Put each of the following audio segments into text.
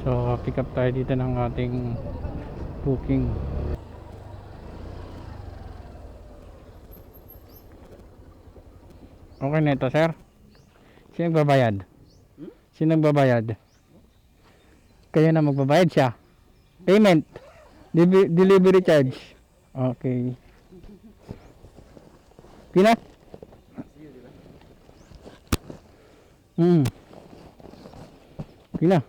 So pick up tayo dito ng ating booking. Okay na ito, sir. Sino nagbabayad? Sino nagbabayad? Kayo na magbabayad siya. Payment. Delivery charge. Okay. Pina? Pina?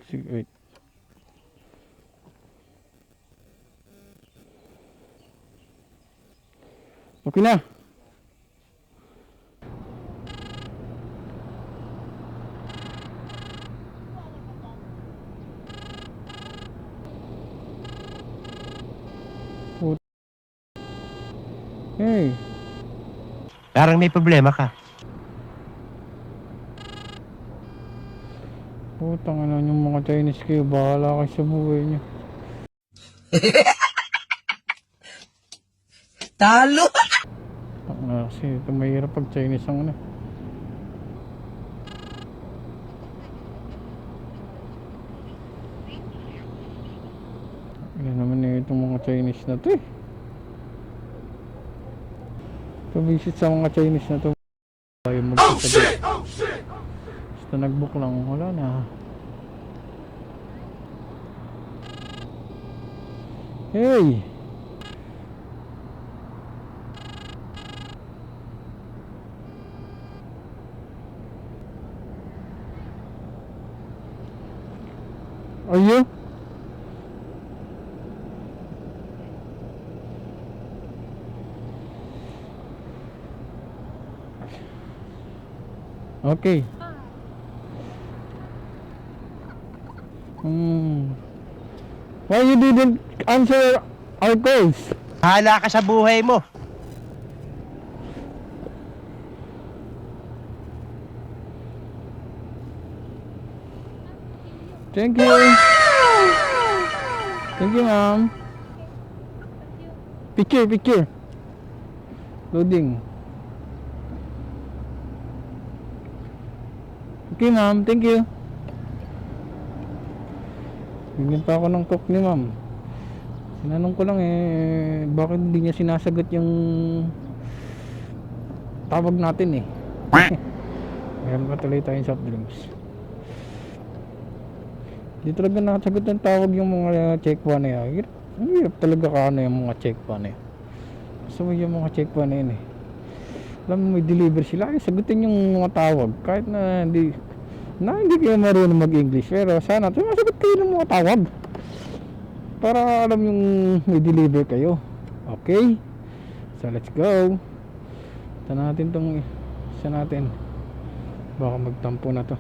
Sige, wait. Okay na. Hey. Parang may problema ka. Putang ina yung mga Chinese kayo. Bahala kayo sa buhay niyo. Talo! Kasi ito mahirap pag Chinese ang ano. Ano naman eh itong mga Chinese na to eh. Visit sa mga Chinese na to. Ayaw magsasagot. Basta nag-book lang. Wala na. Hey! Are you? Okay. Why you didn't answer our calls? Hala ka sa buhay mo. Thank you. Thank you, ma'am. Picture. Loading. Okay, ma'am. Thank you. Bigyan pa ako ng cook ni ma'am. Sinanong ko lang bakit hindi niya sinasagot yung tawag natin eh. Meron pa tuloy tayong soft drinks. Hindi talaga nakasagot ng tawag yung mga check one na yan. Ang hirap talaga yung mga check one na yan. Gusto mo yung mga check one na yan eh. Alam mo may deliver sila, sagutin yung mga tawag. Kahit na hindi kayo marunong mag-English. Pero sana sumasagot kayo ng mga tawag. Para alam yung may deliver kayo. Okay? So let's go. Ito natin tong isa natin. Baka magtampo na to.